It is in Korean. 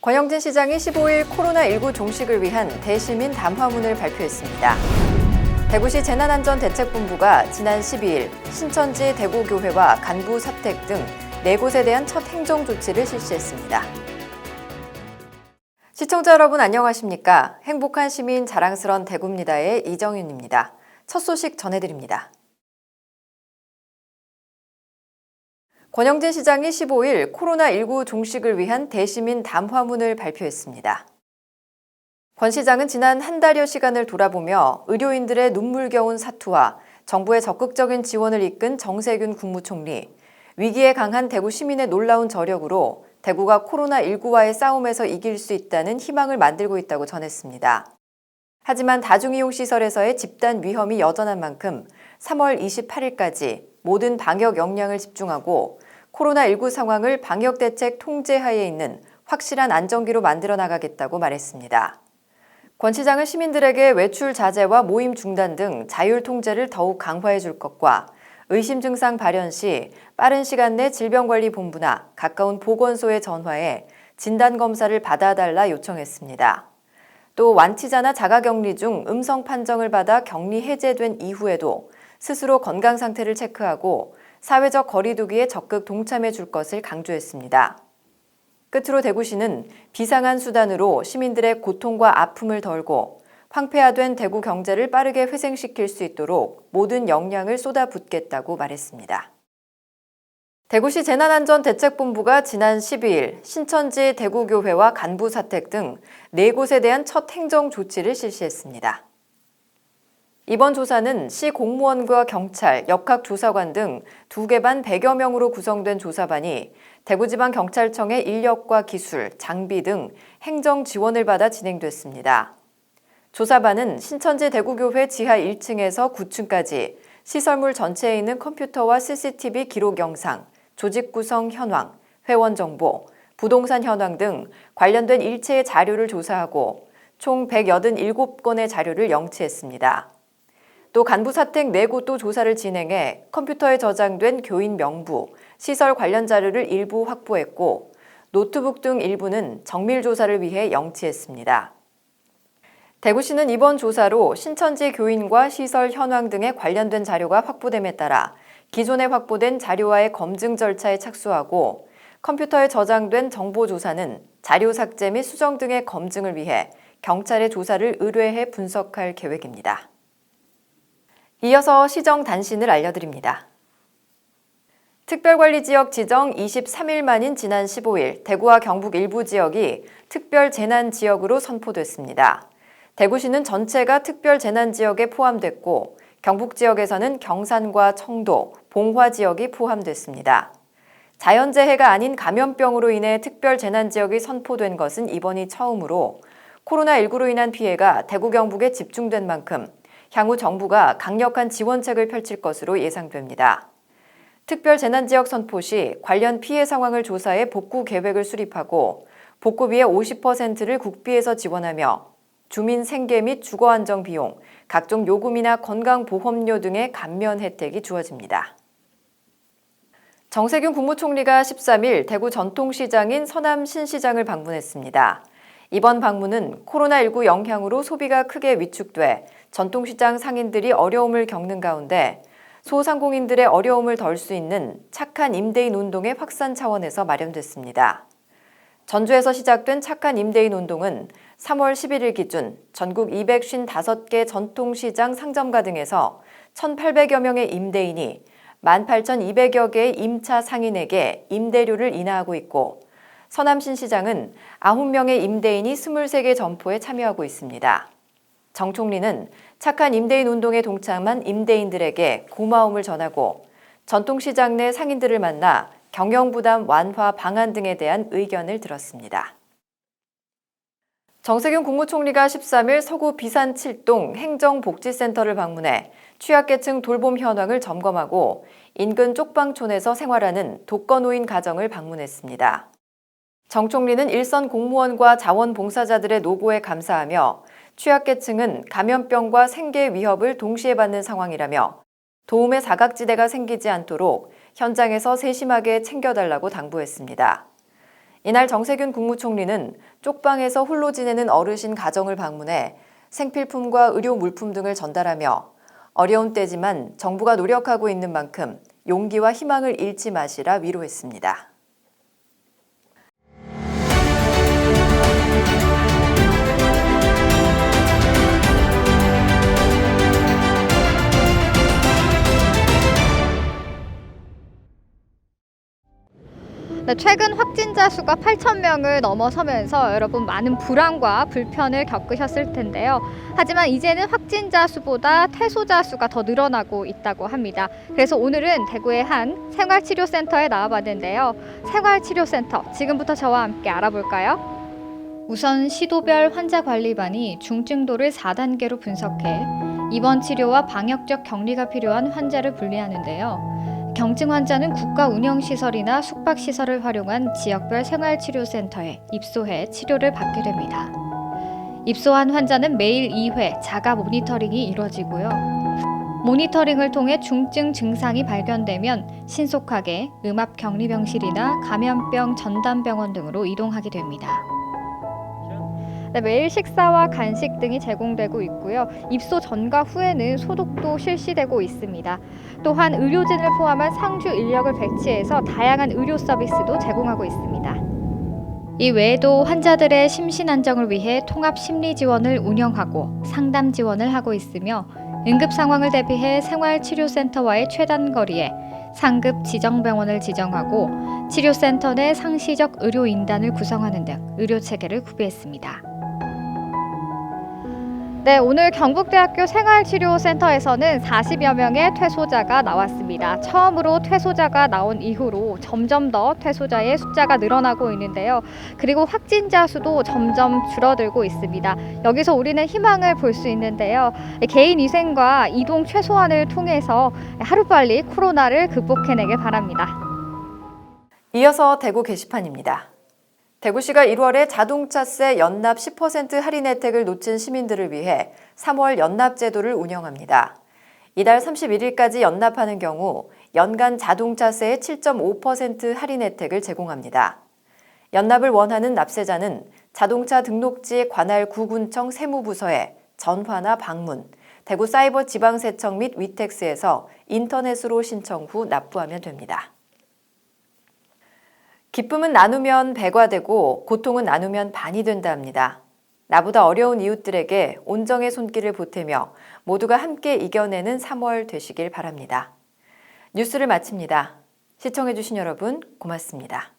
권영진 시장이 15일 코로나19 종식을 위한 대시민 담화문을 발표했습니다. 대구시 재난안전대책본부가 지난 12일 신천지 대구교회와 간부 사택 등 4곳에 대한 첫 행정 조치를 실시했습니다. 시청자 여러분 안녕하십니까? 행복한 시민 자랑스런 대구입니다의 이정윤입니다. 첫 소식 전해드립니다. 권영진 시장이 15일 코로나19 종식을 위한 대시민 담화문을 발표했습니다. 권 시장은 지난 한 달여 시간을 돌아보며 의료인들의 눈물겨운 사투와 정부의 적극적인 지원을 이끈 정세균 국무총리, 위기에 강한 대구 시민의 놀라운 저력으로 대구가 코로나19와의 싸움에서 이길 수 있다는 희망을 만들고 있다고 전했습니다. 하지만 다중이용시설에서의 집단 위험이 여전한 만큼 3월 28일까지 모든 방역 역량을 집중하고 코로나19 상황을 방역대책 통제하에 있는 확실한 안정기로 만들어 나가겠다고 말했습니다. 권 시장은 시민들에게 외출 자제와 모임 중단 등 자율 통제를 더욱 강화해 줄 것과 의심 증상 발현 시 빠른 시간 내 질병관리본부나 가까운 보건소에 전화해 진단검사를 받아달라 요청했습니다. 또 완치자나 자가격리 중 음성 판정을 받아 격리 해제된 이후에도 스스로 건강 상태를 체크하고 사회적 거리두기에 적극 동참해 줄 것을 강조했습니다. 끝으로 대구시는 비상한 수단으로 시민들의 고통과 아픔을 덜고 황폐화된 대구 경제를 빠르게 회생시킬 수 있도록 모든 역량을 쏟아붓겠다고 말했습니다. 대구시 재난안전대책본부가 지난 12일 신천지 대구교회와 간부 사택 등 4곳에 대한 첫 행정 조치를 실시했습니다. 이번 조사는 시 공무원과 경찰, 역학조사관 등 2개 반 100여 명으로 구성된 조사반이 대구지방경찰청의 인력과 기술, 장비 등 행정 지원을 받아 진행됐습니다. 조사반은 신천지 대구교회 지하 1층에서 9층까지 시설물 전체에 있는 컴퓨터와 CCTV 기록 영상, 조직 구성 현황, 회원 정보, 부동산 현황 등 관련된 일체의 자료를 조사하고 총 187건의 자료를 영치했습니다. 또 간부 사택 4곳도 조사를 진행해 컴퓨터에 저장된 교인 명부, 시설 관련 자료를 일부 확보했고 노트북 등 일부는 정밀 조사를 위해 영치했습니다. 대구시는 이번 조사로 신천지 교인과 시설 현황 등에 관련된 자료가 확보됨에 따라 기존에 확보된 자료와의 검증 절차에 착수하고 컴퓨터에 저장된 정보 조사는 자료 삭제 및 수정 등의 검증을 위해 경찰에 조사를 의뢰해 분석할 계획입니다. 이어서 시정 단신을 알려드립니다. 특별관리지역 지정 23일 만인 지난 15일 대구와 경북 일부 지역이 특별재난지역으로 선포됐습니다. 대구시는 전체가 특별재난지역에 포함됐고 경북 지역에서는 경산과 청도, 봉화 지역이 포함됐습니다. 자연재해가 아닌 감염병으로 인해 특별재난지역이 선포된 것은 이번이 처음으로 코로나19로 인한 피해가 대구 경북에 집중된 만큼 향후 정부가 강력한 지원책을 펼칠 것으로 예상됩니다. 특별재난지역 선포 시 관련 피해 상황을 조사해 복구 계획을 수립하고 복구비의 50%를 국비에서 지원하며 주민 생계 및 주거 안정 비용, 각종 요금이나 건강보험료 등의 감면 혜택이 주어집니다. 정세균 국무총리가 13일 대구 전통시장인 서남 신시장을 방문했습니다. 이번 방문은 코로나19 영향으로 소비가 크게 위축돼 전통시장 상인들이 어려움을 겪는 가운데 소상공인들의 어려움을 덜 수 있는 착한 임대인 운동의 확산 차원에서 마련됐습니다. 전주에서 시작된 착한 임대인 운동은 3월 11일 기준 전국 255개 전통시장 상점가 등에서 1,800여 명의 임대인이 18,200여 개의 임차 상인에게 임대료를 인하하고 있고 서남신시장은 9명의 임대인이 23개 점포에 참여하고 있습니다. 정 총리는 착한 임대인 운동에 동참한 임대인들에게 고마움을 전하고 전통시장 내 상인들을 만나 경영부담 완화 방안 등에 대한 의견을 들었습니다. 정세균 국무총리가 13일 서구 비산 7동 행정복지센터를 방문해 취약계층 돌봄 현황을 점검하고 인근 쪽방촌에서 생활하는 독거노인 가정을 방문했습니다. 정 총리는 일선 공무원과 자원봉사자들의 노고에 감사하며 취약계층은 감염병과 생계 위협을 동시에 받는 상황이라며 도움의 사각지대가 생기지 않도록 현장에서 세심하게 챙겨달라고 당부했습니다. 이날 정세균 국무총리는 쪽방에서 홀로 지내는 어르신 가정을 방문해 생필품과 의료 물품 등을 전달하며 어려운 때지만 정부가 노력하고 있는 만큼 용기와 희망을 잃지 마시라 위로했습니다. 네, 최근 확진자 수가 8,000명을 넘어서면서 여러분 많은 불안과 불편을 겪으셨을 텐데요. 하지만 이제는 확진자 수보다 퇴소자 수가 더 늘어나고 있다고 합니다. 그래서 오늘은 대구의 한 생활치료센터에 나와봤는데요. 생활치료센터, 지금부터 저와 함께 알아볼까요? 우선 시도별 환자관리반이 중증도를 4단계로 분석해 입원 치료와 방역적 격리가 필요한 환자를 분리하는데요. 경증 환자는 국가 운영시설이나 숙박시설을 활용한 지역별 생활치료센터에 입소해 치료를 받게 됩니다. 입소한 환자는 매일 2회 자가 모니터링이 이루어지고요. 모니터링을 통해 중증 증상이 발견되면 신속하게 음압격리병실이나 감염병 전담병원 등으로 이동하게 됩니다. 네, 매일 식사와 간식 등이 제공되고 있고요. 입소 전과 후에는 소독도 실시되고 있습니다. 또한 의료진을 포함한 상주 인력을 배치해서 다양한 의료 서비스도 제공하고 있습니다. 이 외에도 환자들의 심신 안정을 위해 통합 심리 지원을 운영하고 상담 지원을 하고 있으며 응급 상황을 대비해 생활치료센터와의 최단 거리에 상급 지정병원을 지정하고 치료센터 내 상시적 의료인단을 구성하는 등 의료체계를 구비했습니다. 네, 오늘 경북대학교 생활치료센터에서는 40여 명의 퇴소자가 나왔습니다. 처음으로 퇴소자가 나온 이후로 점점 더 퇴소자의 숫자가 늘어나고 있는데요. 그리고 확진자 수도 점점 줄어들고 있습니다. 여기서 우리는 희망을 볼 수 있는데요. 개인 위생과 이동 최소한을 통해서 하루빨리 코로나를 극복해내길 바랍니다. 이어서 대구 게시판입니다. 대구시가 1월에 자동차세 연납 10% 할인 혜택을 놓친 시민들을 위해 3월 연납제도를 운영합니다. 이달 31일까지 연납하는 경우 연간 자동차세의 7.5% 할인 혜택을 제공합니다. 연납을 원하는 납세자는 자동차 등록지 관할 구군청 세무부서에 전화나 방문, 대구 사이버지방세청 및 위텍스에서 인터넷으로 신청 후 납부하면 됩니다. 기쁨은 나누면 배가 되고 고통은 나누면 반이 된다 합니다. 나보다 어려운 이웃들에게 온정의 손길을 보태며 모두가 함께 이겨내는 3월 되시길 바랍니다. 뉴스를 마칩니다. 시청해주신 여러분 고맙습니다.